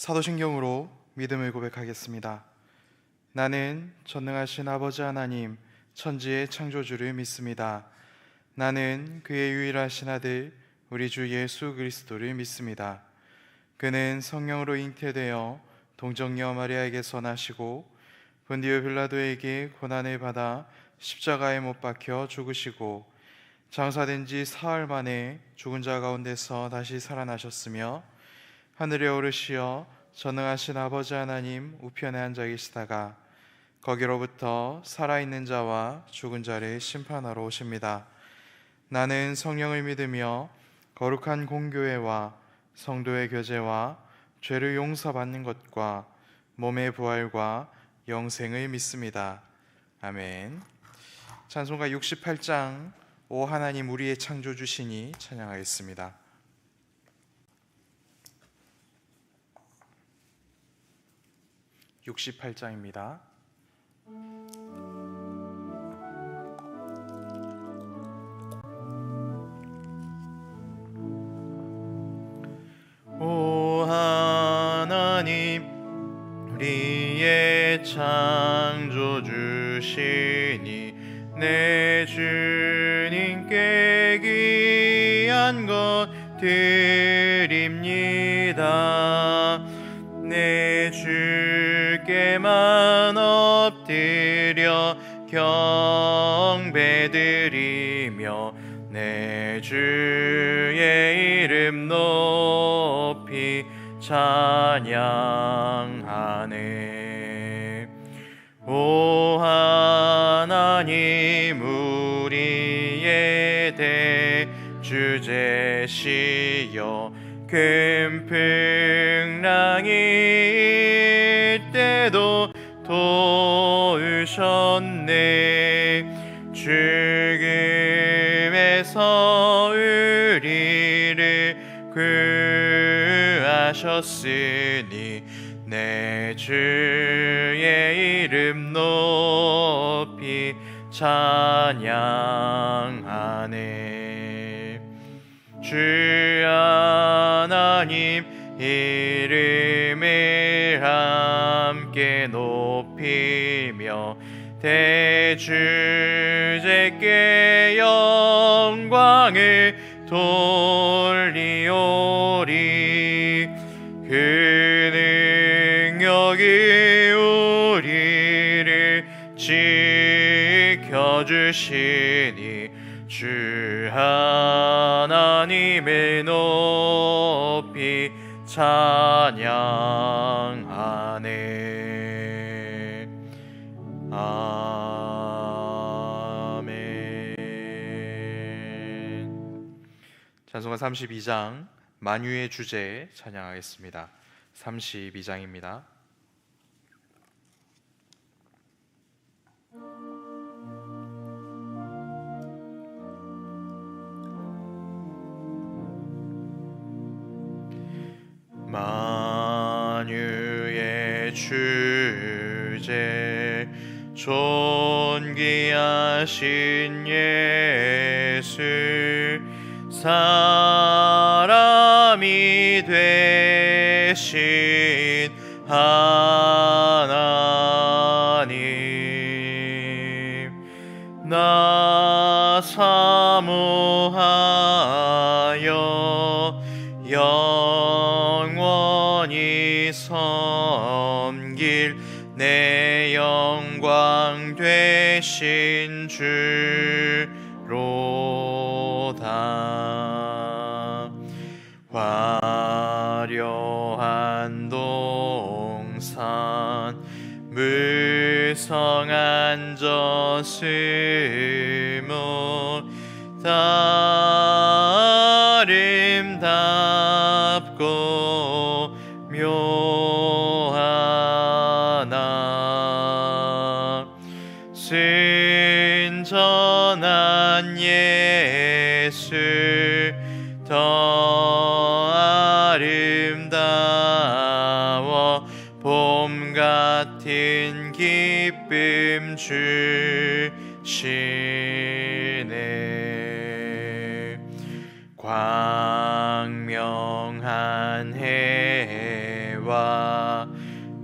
사도신경으로 믿음을 고백하겠습니다. 나는 전능하신 아버지 하나님 천지의 창조주를 믿습니다. 나는 그의 유일하신 아들 우리 주 예수 그리스도를 믿습니다. 그는 성령으로 잉태되어 동정녀 마리아에게서 나시고 본디오 빌라도에게 고난을 받아 십자가에 못 박혀 죽으시고 장사된 지 사흘 만에 죽은 자 가운데서 다시 살아나셨으며 하늘에 오르시어 전능하신 아버지 하나님 우편에 앉아 계시다가 거기로부터 살아있는 자와 죽은 자를 심판하러 오십니다. 나는 성령을 믿으며 거룩한 공교회와 성도의 교제와 죄를 용서받는 것과 몸의 부활과 영생을 믿습니다. 아멘. 찬송가 68장 오 하나님 우리의 창조주시니 찬양하겠습니다. (68장입니다) 오 하나님 우리의 창조주시니 내 주님께 귀한 것 드립니다. 내 주께만 엎드려 경배드리며 내 주의 이름 높이 찬양하네. 오 하나님 우리의 대주제시여 큰 풍랑일 때도 도우셨네. 죽음에서 우리를 구하셨으니 내 주의 이름 높이 찬양하네. 주 하나님 이름을 함께 높이며 대주제께 영광을 돌리오리. 그 능력이 우리를 지켜주시니 주 하나님을 높이 찬양하네. 아멘. 찬송가 32장 만유의 주제 찬양하겠습니다. 32장입니다. 만유의 주제 존귀하신 예수 사람이 되신 하나님 나 사모하여 영원히 섬길 내 영광 되신 주로다. 화려한 동산 무성한 저수목 아름답고 묘하나 순전한 예수 더 아름다워 봄 같은 기쁨 주시네. 광명한 해와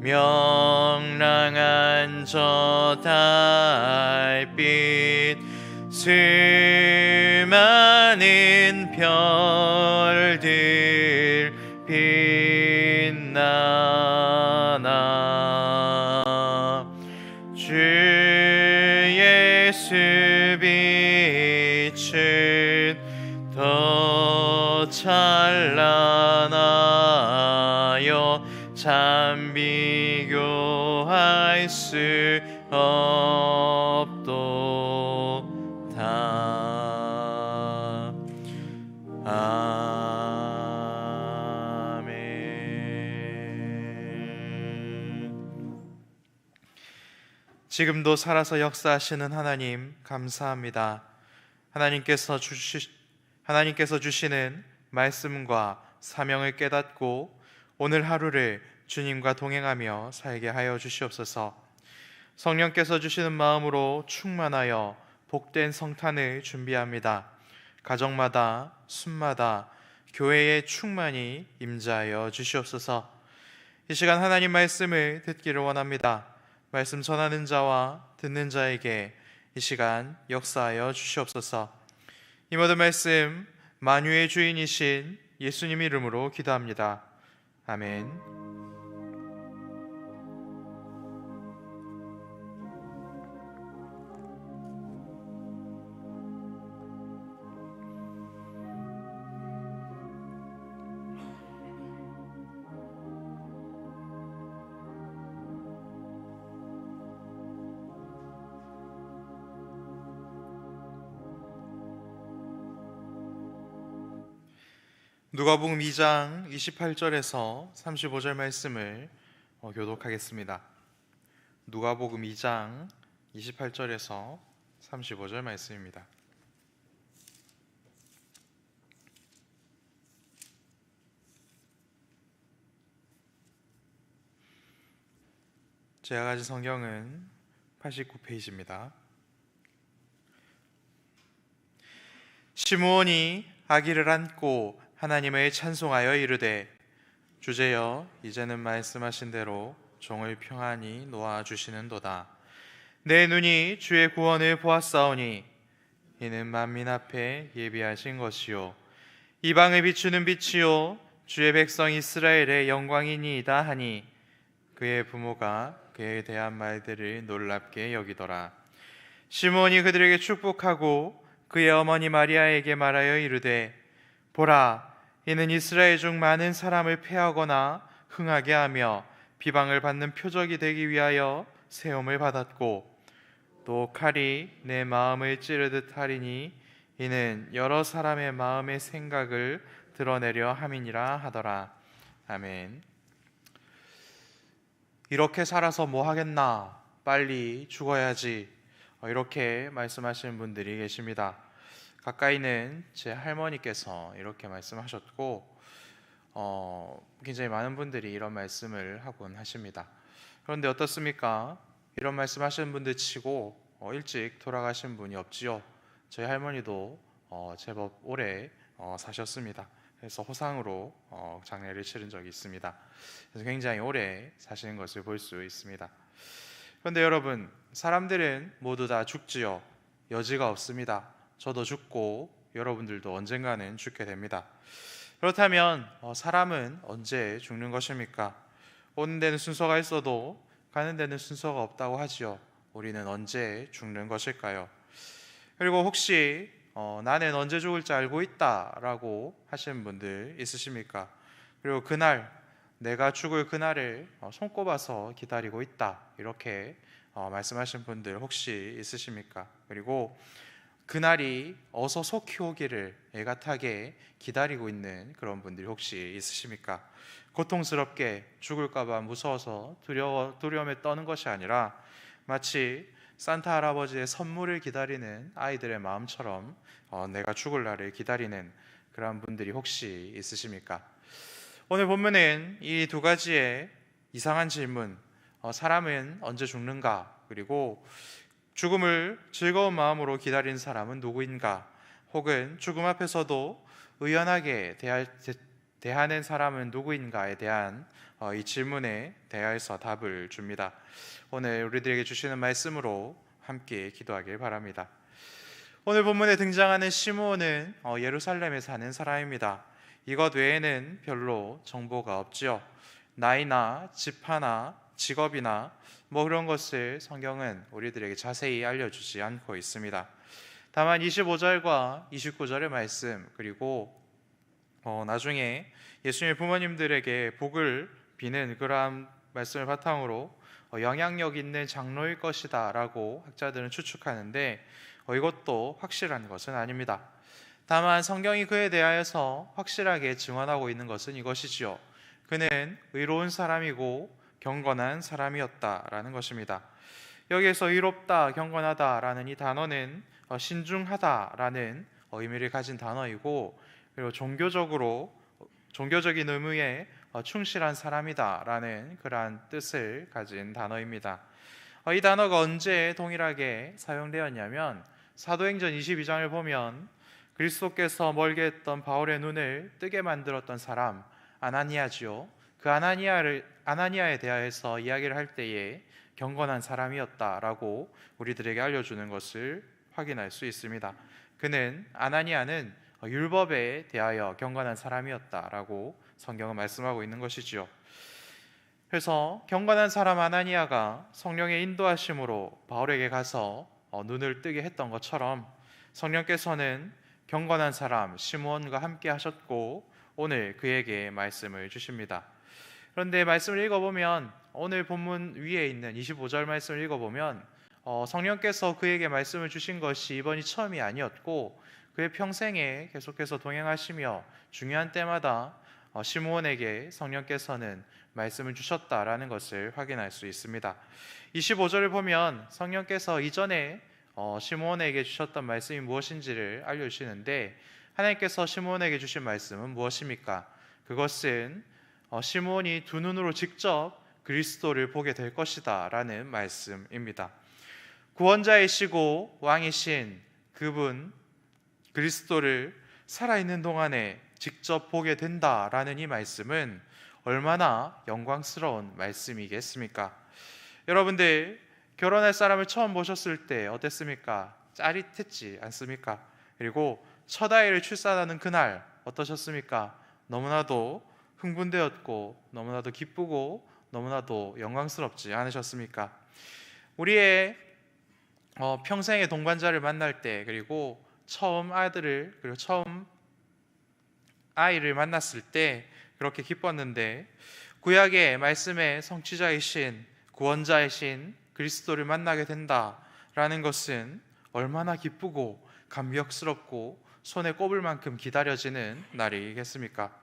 명랑한 저 달빛 수많은 별들 빛나나 주 예수 빛은 더 찬란하여 참 비교할 수 없도다. 아멘. 지금도 살아서 역사하시는 하나님 감사합니다. 하나님께서 주시는 말씀과 사명을 깨닫고 오늘 하루를 주님과 동행하며 살게 하여 주시옵소서. 성령께서 주시는 마음으로 충만하여 복된 성탄을 준비합니다. 가정마다 숨마다 교회에 충만히 임재하여 주시옵소서. 이 시간 하나님 말씀을 듣기를 원합니다. 말씀 전하는 자와 듣는 자에게 이 시간 역사하여 주시옵소서. 이 모든 말씀 만유의 주인이신 예수님 이름으로 기도합니다. 아멘. 누가복음 2장 28절에서 35절 말씀을 교독하겠습니다. 누가복음 2장 28절에서 35절 말씀입니다. 제가 가진 성경은 89페이지입니다. 시므온이 아기를 안고 하나님을 찬송하여 이르되, 주제여 이제는 말씀하신 대로 종을 평안히 놓아주시는도다. 내 눈이 주의 구원을 보았사오니 이는 만민 앞에 예비하신 것이요 이방을 비추는 빛이요 주의 백성 이스라엘의 영광이니이다 하니, 그의 부모가 그에 대한 말들을 놀랍게 여기더라. 시므온이 그들에게 축복하고 그의 어머니 마리아에게 말하여 이르되, 보라, 이는 이스라엘 중 많은 사람을 패하거나 흥하게 하며 비방을 받는 표적이 되기 위하여 세움을 받았고, 또 칼이 내 마음을 찌르듯 하리니 이는 여러 사람의 마음의 생각을 드러내려 함이니라 하더라. 아멘. 이렇게 살아서 뭐 하겠나, 빨리 죽어야지, 이렇게 말씀하시는 분들이 계십니다. 가까이는 제 할머니께서 이렇게 말씀하셨고, 굉장히 많은 분들이 이런 말씀을 하곤 하십니다. 그런데 어떻습니까? 이런 말씀하시는 분들 치고 일찍 돌아가신 분이 없지요. 저희 할머니도 제법 오래 사셨습니다. 그래서 호상으로 장례를 치른 적이 있습니다. 그래서 굉장히 오래 사시는 것을 볼 수 있습니다. 그런데 여러분, 사람들은 모두 다 죽지요. 여지가 없습니다. 저도 죽고 여러분들도 언젠가는 죽게 됩니다. 그렇다면 사람은 언제 죽는 것입니까? 오는 데는 순서가 있어도 가는 데는 순서가 없다고 하지요. 우리는 언제 죽는 것일까요? 그리고 혹시 나는 언제 죽을지 알고 있다라고 하시는 분들 있으십니까? 그리고 그날, 내가 죽을 그날을 손꼽아서 기다리고 있다, 이렇게 말씀하신 분들 혹시 있으십니까? 그리고 그날이 어서 속히 오기를 애가타게 기다리고 있는 그런 분들이 혹시 있으십니까? 고통스럽게 죽을까봐 무서워서 두려움에 떠는 것이 아니라 마치 산타 할아버지의 선물을 기다리는 아이들의 마음처럼 내가 죽을 날을 기다리는 그런 분들이 혹시 있으십니까? 오늘 본문은 이 두 가지의 이상한 질문, 사람은 언제 죽는가, 그리고 죽음을 즐거운 마음으로 기다리는 사람은 누구인가, 혹은 죽음 앞에서도 의연하게 대하는 사람은 누구인가에 대한 이 질문에 대하여서 답을 줍니다. 오늘 우리들에게 주시는 말씀으로 함께 기도하길 바랍니다. 오늘 본문에 등장하는 시므온은 예루살렘에 사는 사람입니다. 이것 외에는 별로 정보가 없지요. 나이나 집 하나, 직업이나 그런 것을 성경은 우리들에게 자세히 알려주지 않고 있습니다. 다만 25절과 29절의 말씀, 그리고 나중에 예수님의 부모님들에게 복을 비는 그러한 말씀을 바탕으로 영향력 있는 장로일 것이다 라고 학자들은 추측하는데 이것도 확실한 것은 아닙니다. 다만 성경이 그에 대하여서 확실하게 증언하고 있는 것은 이것이지요. 그는 의로운 사람이고 경건한 사람이었다라는 것입니다. 여기에서 의롭다, 경건하다라는 이 단어는 신중하다라는 의미를 가진 단어이고, 그리고 종교적인 의무에 충실한 사람이다라는 그러한 뜻을 가진 단어입니다. 이 단어가 언제 동일하게 사용되었냐면 사도행전 22장을 보면 그리스도께서 멀게 했던 바울의 눈을 뜨게 만들었던 사람 아나니아지요. 그 아나니아에 대하여서 이야기를 할 때에 경건한 사람이었다라고 우리들에게 알려주는 것을 확인할 수 있습니다. 아나니아는 율법에 대하여 경건한 사람이었다라고 성경은 말씀하고 있는 것이지요. 그래서 경건한 사람 아나니아가 성령의 인도하심으로 바울에게 가서 눈을 뜨게 했던 것처럼 성령께서는 경건한 사람 시므온과 함께 하셨고 오늘 그에게 말씀을 주십니다. 그런데 말씀을 읽어보면 오늘 본문 위에 있는 25절 말씀을 읽어보면 성령께서 그에게 말씀을 주신 것이 이번이 처음이 아니었고 그의 평생에 계속해서 동행하시며 중요한 때마다 시므온에게 성령께서는 말씀을 주셨다라는 것을 확인할 수 있습니다. 25절을 보면 성령께서 이전에 시므온에게 주셨던 말씀이 무엇인지를 알려주시는데 하나님께서 시므온에게 주신 말씀은 무엇입니까? 그것은 시므온이 두 눈으로 직접 그리스도를 보게 될 것이다 라는 말씀입니다. 구원자이시고 왕이신 그분 그리스도를 살아있는 동안에 직접 보게 된다라는 이 말씀은 얼마나 영광스러운 말씀이겠습니까? 여러분들 결혼할 사람을 처음 보셨을 때 어땠습니까? 짜릿했지 않습니까? 그리고 첫 아이를 출산하는 그날 어떠셨습니까? 너무나도 흥분되었고 너무나도 기쁘고 너무나도 영광스럽지 않으셨습니까? 우리의 평생의 동반자를 만날 때 그리고 처음 아이를 만났을 때 그렇게 기뻤는데 구약의 말씀의 성취자이신 구원자이신 그리스도를 만나게 된다라는 것은 얼마나 기쁘고 감격스럽고 손에 꼽을 만큼 기다려지는 날이겠습니까?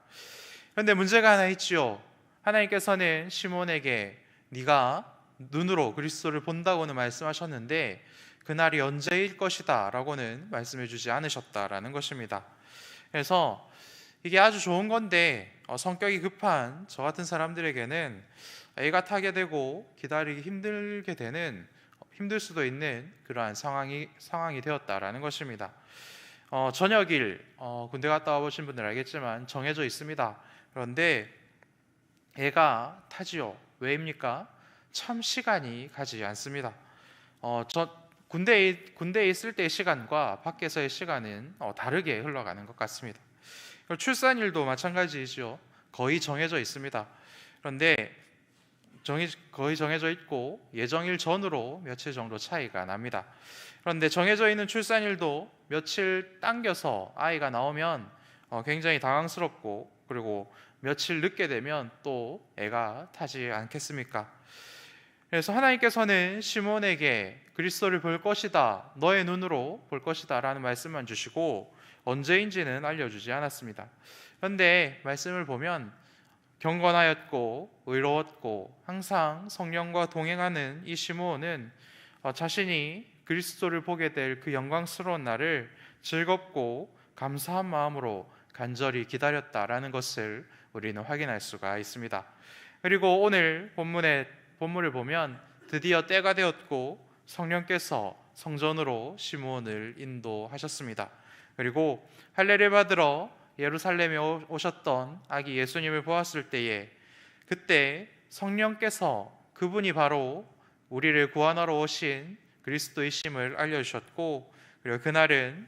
그런데 문제가 하나 있지요. 하나님께서는 시몬에게 네가 눈으로 그리스도를 본다고는 말씀하셨는데 그날이 언제일 것이다 라고는 말씀해 주지 않으셨다라는 것입니다. 그래서 이게 아주 좋은 건데 성격이 급한 저 같은 사람들에게는 애가 타게 되고 기다리기 힘들 수도 있는 그러한 상황이 되었다라는 것입니다. 저녁일 군대 갔다 와보신 분들 알겠지만 정해져 있습니다. 그런데 애가 타지요. 왜입니까? 참 시간이 가지 않습니다. 군대에 있을 때의 시간과 밖에서의 시간은 다르게 흘러가는 것 같습니다. 출산일도 마찬가지이죠. 거의 정해져 있습니다. 그런데 거의 정해져 있고 예정일 전으로 며칠 정도 차이가 납니다. 그런데 정해져 있는 출산일도 며칠 당겨서 아이가 나오면 굉장히 당황스럽고 그리고 며칠 늦게 되면 또 애가 타지 않겠습니까? 그래서 하나님께서는 시몬에게 그리스도를 볼 것이다, 너의 눈으로 볼 것이다 라는 말씀만 주시고 언제인지는 알려주지 않았습니다. 그런데 말씀을 보면 경건하였고 의로웠고 항상 성령과 동행하는 이 시므온은 자신이 그리스도를 보게 될 그 영광스러운 날을 즐겁고 감사한 마음으로 간절히 기다렸다라는 것을 우리는 확인할 수가 있습니다. 그리고 오늘 본문을 보면 드디어 때가 되었고 성령께서 성전으로 시므온을 인도하셨습니다. 그리고 할례를 받으러 예루살렘에 오셨던 아기 예수님을 보았을 때에 그때 성령께서 그분이 바로 우리를 구원하러 오신 그리스도이심을 알려주셨고, 그리고 그날은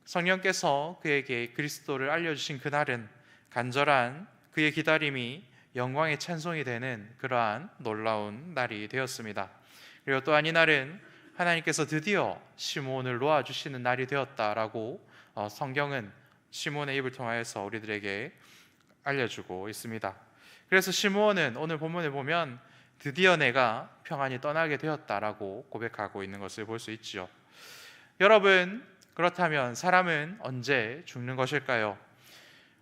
성령께서 그에게 그리스도를 알려주신 그날은 간절한 그의 기다림이 영광의 찬송이 되는 그러한 놀라운 날이 되었습니다. 그리고 또한 이날은 하나님께서 드디어 시므온을 놓아주시는 날이 되었다라고 성경은 시므온의 입을 통하여서 우리들에게 알려주고 있습니다. 그래서 시므온은 오늘 본문을 보면 드디어 내가 평안히 떠나게 되었다라고 고백하고 있는 것을 볼 수 있지요. 여러분, 그렇다면 사람은 언제 죽는 것일까요?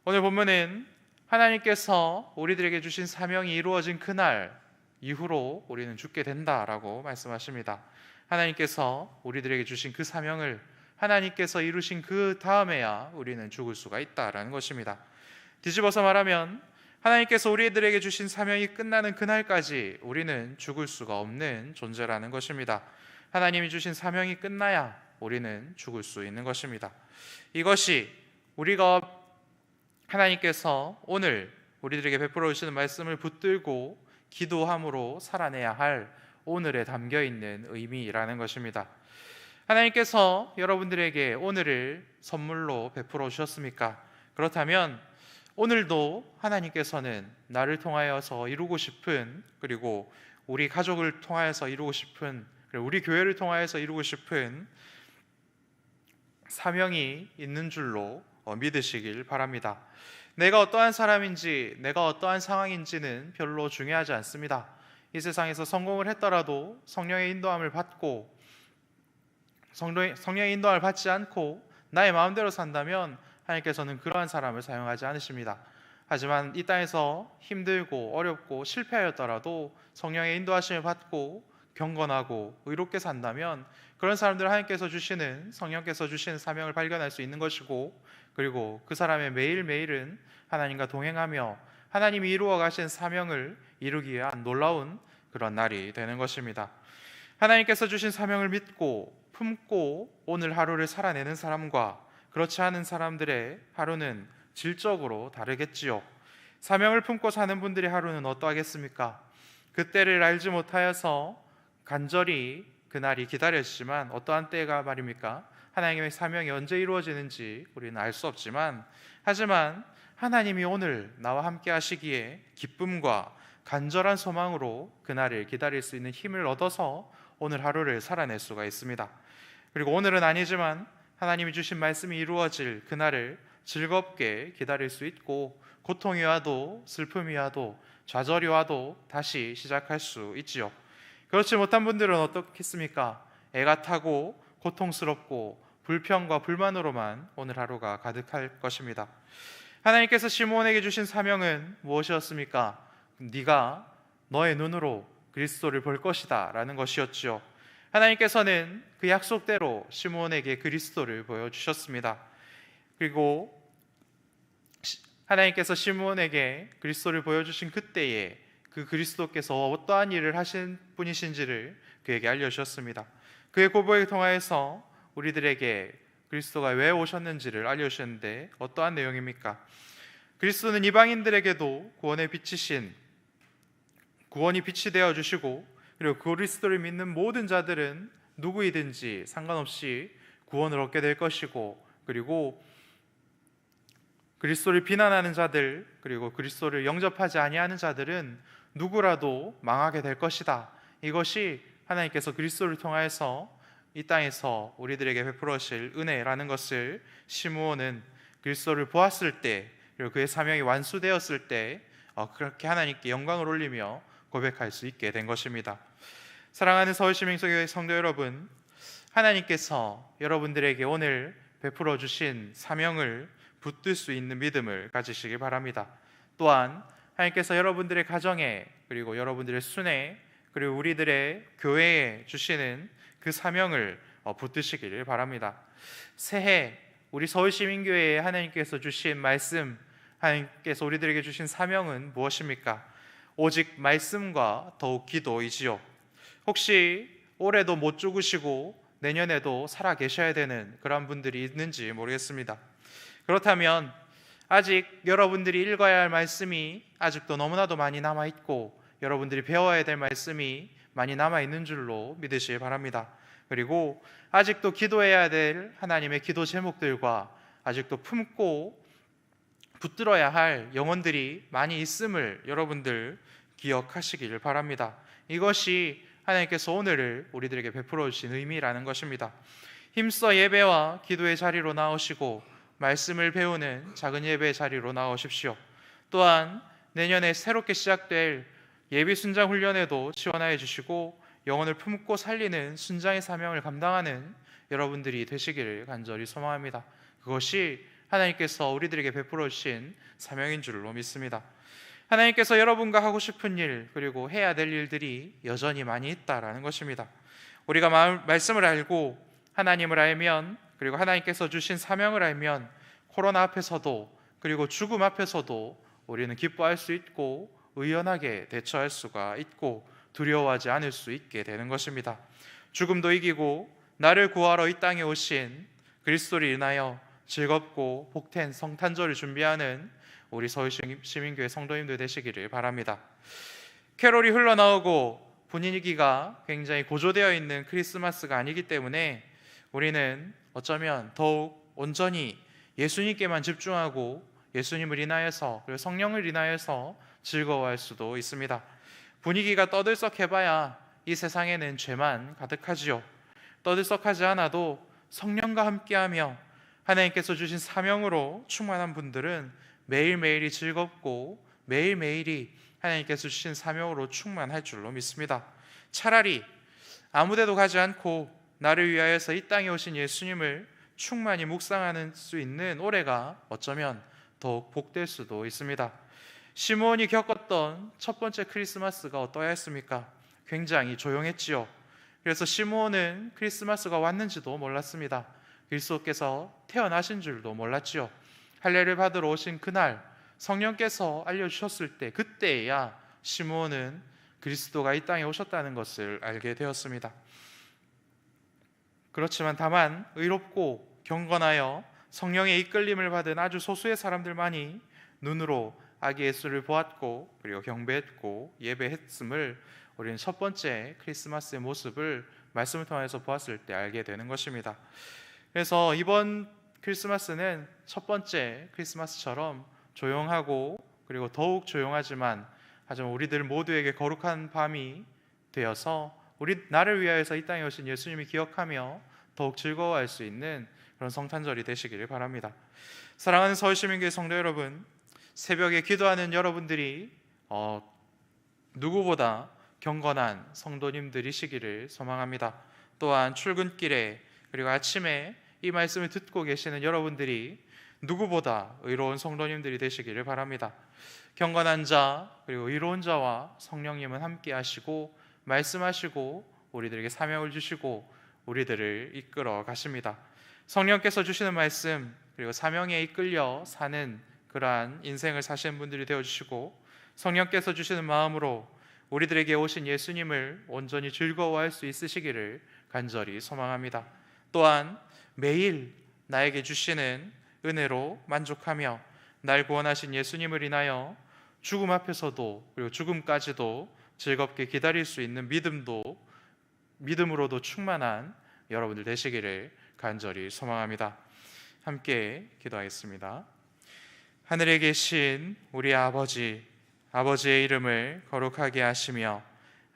오늘 본문은 하나님께서 우리들에게 주신 사명이 이루어진 그날 이후로 우리는 죽게 된다라고 말씀하십니다. 하나님께서 우리들에게 주신 그 사명을 하나님께서 이루신 그 다음에야 우리는 죽을 수가 있다라는 것입니다. 뒤집어서 말하면 하나님께서 우리들에게 주신 사명이 끝나는 그날까지 우리는 죽을 수가 없는 존재라는 것입니다. 하나님이 주신 사명이 끝나야 우리는 죽을 수 있는 것입니다. 이것이 우리가 하나님께서 오늘 우리들에게 베풀어 주시는 말씀을 붙들고 기도함으로 살아내야 할 오늘에 담겨 있는 의미라는 것입니다. 하나님께서 여러분들에게 오늘을 선물로 베풀어 주셨습니까? 그렇다면 오늘도 하나님께서는 나를 통하여서 이루고 싶은, 그리고 우리 가족을 통하여서 이루고 싶은, 그리고 우리 교회를 통하여서 이루고 싶은 사명이 있는 줄로 믿으시길 바랍니다. 내가 어떠한 사람인지, 내가 어떠한 상황인지는 별로 중요하지 않습니다. 이 세상에서 성공을 했더라도 성령의 인도함을 받고 성령의 인도함을 받지 않고 나의 마음대로 산다면 하나님께서는 그러한 사람을 사용하지 않으십니다. 하지만 이 땅에서 힘들고 어렵고 실패하였더라도 성령의 인도하심을 받고 경건하고 의롭게 산다면 그런 사람들 하나님께서 주시는, 성령께서 주시는 사명을 발견할 수 있는 것이고, 그리고 그 사람의 매일매일은 하나님과 동행하며 하나님이 이루어 가신 사명을 이루기 위한 놀라운 그런 날이 되는 것입니다. 하나님께서 주신 사명을 믿고 품고 오늘 하루를 살아내는 사람과 그렇지 않은 사람들의 하루는 질적으로 다르겠지요. 사명을 품고 사는 분들의 하루는 어떠하겠습니까? 그때를 알지 못하여서 간절히 그날이 기다렸지만 어떠한 때가 말입니까? 하나님의 사명이 언제 이루어지는지 우리는 알 수 없지만, 하지만 하나님이 오늘 나와 함께 하시기에 기쁨과 간절한 소망으로 그날을 기다릴 수 있는 힘을 얻어서 오늘 하루를 살아낼 수가 있습니다. 그리고 오늘은 아니지만 하나님이 주신 말씀이 이루어질 그날을 즐겁게 기다릴 수 있고, 고통이 와도 슬픔이 와도 좌절이 와도 다시 시작할 수 있지요. 그렇지 못한 분들은 어떻겠습니까? 애가 타고 고통스럽고 불평과 불만으로만 오늘 하루가 가득할 것입니다. 하나님께서 시므온에게 주신 사명은 무엇이었습니까? 네가 너의 눈으로 그리스도를 볼 것이다 라는 것이었지요. 하나님께서는 그 약속대로 시므온에게 그리스도를 보여주셨습니다. 그리고 하나님께서 시므온에게 그리스도를 보여주신 그때에 그 그리스도께서 어떠한 일을 하신 분이신지를 그에게 알려주셨습니다. 그의 고백을 통하여서 우리들에게 그리스도가 왜 오셨는지를 알려주셨는데 어떠한 내용입니까? 그리스도는 이방인들에게도 구원이 빛이 되어 주시고, 그리고 그리스도를 믿는 모든 자들은 누구이든지 상관없이 구원을 얻게 될 것이고, 그리고 그리스도를 비난하는 자들, 그리고 그리스도를 영접하지 아니하는 자들은 누구라도 망하게 될 것이다. 이것이 하나님께서 그리스도를 통하여서 이 땅에서 우리들에게 베풀어 주실 은혜라는 것을 시므온은 그리스도를 보았을 때, 그리고 그의 사명이 완수되었을 때 그렇게 하나님께 영광을 올리며 고백할 수 있게 된 것입니다. 사랑하는 서울시민교회 성도 여러분, 하나님께서 여러분들에게 오늘 베풀어 주신 사명을 붙들 수 있는 믿음을 가지시기 바랍니다. 또한 하나님께서 여러분들의 가정에, 그리고 여러분들의 순회, 그리고 우리들의 교회에 주시는 그 사명을 붙드시기를 바랍니다. 새해 우리 서울시민교회에 하나님께서 주신 말씀, 하나님께서 우리들에게 주신 사명은 무엇입니까? 오직 말씀과 더욱 기도이지요. 혹시 올해도 못 죽으시고 내년에도 살아 계셔야 되는 그런 분들이 있는지 모르겠습니다. 그렇다면 아직 여러분들이 읽어야 할 말씀이 아직도 너무나도 많이 남아있고 여러분들이 배워야 될 말씀이 많이 남아있는 줄로 믿으시기 바랍니다. 그리고 아직도 기도해야 될 하나님의 기도 제목들과 아직도 품고 붙들어야 할 영혼들이 많이 있음을 여러분들 기억하시기를 바랍니다. 이것이 하나님께서 오늘을 우리들에게 베풀어 주신 의미라는 것입니다. 힘써 예배와 기도의 자리로 나오시고 말씀을 배우는 작은 예배의 자리로 나오십시오. 또한 내년에 새롭게 시작될 예비 순장 훈련에도 지원하여 주시고 영혼을 품고 살리는 순장의 사명을 감당하는 여러분들이 되시기를 간절히 소망합니다. 그것이 하나님께서 우리들에게 베풀어 주신 사명인 줄로 믿습니다. 하나님께서 여러분과 하고 싶은 일 그리고 해야 될 일들이 여전히 많이 있다라는 것입니다. 우리가 말씀을 알고 하나님을 알면 그리고 하나님께서 주신 사명을 알면 코로나 앞에서도 그리고 죽음 앞에서도 우리는 기뻐할 수 있고 의연하게 대처할 수가 있고 두려워하지 않을 수 있게 되는 것입니다. 죽음도 이기고 나를 구하러 이 땅에 오신 그리스도를 인하여 즐겁고 복된 성탄절을 준비하는 우리 서울시민교회 성도님들 되시기를 바랍니다. 캐롤이 흘러나오고 분위기가 굉장히 고조되어 있는 크리스마스가 아니기 때문에 우리는 어쩌면 더욱 온전히 예수님께만 집중하고 예수님을 인하여서 그리고 성령을 인하여서 즐거워할 수도 있습니다. 분위기가 떠들썩해봐야 이 세상에는 죄만 가득하지요. 떠들썩하지 않아도 성령과 함께하며 하나님께서 주신 사명으로 충만한 분들은 매일매일이 즐겁고 매일매일이 하나님께서 주신 사명으로 충만할 줄로 믿습니다. 차라리 아무데도 가지 않고 나를 위하여서 이 땅에 오신 예수님을 충만히 묵상하는 수 있는 올해가 어쩌면 더욱 복될 수도 있습니다. 시므온이 겪었던 첫 번째 크리스마스가 어떠했습니까? 굉장히 조용했지요. 그래서 시므온은 크리스마스가 왔는지도 몰랐습니다. 그리스도께서 태어나신 줄도 몰랐지요. 할례를 받으러 오신 그날 성령께서 알려주셨을 때 그때야 시므온은 그리스도가 이 땅에 오셨다는 것을 알게 되었습니다. 그렇지만 다만 의롭고 경건하여 성령의 이끌림을 받은 아주 소수의 사람들만이 눈으로 아기 예수를 보았고 그리고 경배했고 예배했음을 우리는 첫 번째 크리스마스의 모습을 말씀을 통해서 보았을 때 알게 되는 것입니다. 그래서 이번 크리스마스는 첫 번째 크리스마스처럼 조용하고 그리고 더욱 조용하지만 하지만 우리들 모두에게 거룩한 밤이 되어서 나를 위하여서 이 땅에 오신 예수님이 기억하며 더욱 즐거워할 수 있는 그런 성탄절이 되시기를 바랍니다. 사랑하는 서울시민교회 성도 여러분, 새벽에 기도하는 여러분들이 누구보다 경건한 성도님들이시기를 소망합니다. 또한 출근길에 그리고 아침에 이 말씀을 듣고 계시는 여러분들이 누구보다 의로운 성도님들이 되시기를 바랍니다. 경건한 자 그리고 의로운 자와 성령님은 함께 하시고 말씀하시고 우리들에게 사명을 주시고 우리들을 이끌어 가십니다. 성령께서 주시는 말씀 그리고 사명에 이끌려 사는 그러한 인생을 사시는 분들이 되어주시고 성령께서 주시는 마음으로 우리들에게 오신 예수님을 온전히 즐거워할 수 있으시기를 간절히 소망합니다. 또한 매일 나에게 주시는 은혜로 만족하며 날 구원하신 예수님을 인하여 죽음 앞에서도 그리고 죽음까지도 즐겁게 기다릴 수 있는 믿음으로도 충만한 여러분들 되시기를 간절히 소망합니다. 함께 기도하겠습니다. 하늘에 계신 우리 아버지, 아버지의 이름을 거룩하게 하시며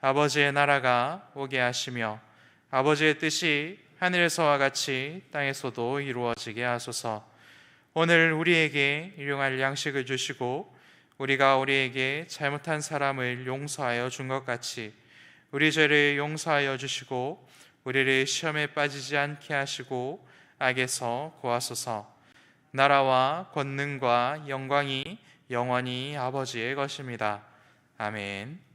아버지의 나라가 오게 하시며 아버지의 뜻이 하늘에서와 같이 땅에서도 이루어지게 하소서. 오늘 우리에게 일용할 양식을 주시고 우리가 우리에게 잘못한 사람을 용서하여 준 것 같이 우리 죄를 용서하여 주시고 우리를 시험에 빠지지 않게 하시고 악에서 구하소서. 나라와 권능과 영광이 영원히 아버지의 것입니다. 아멘.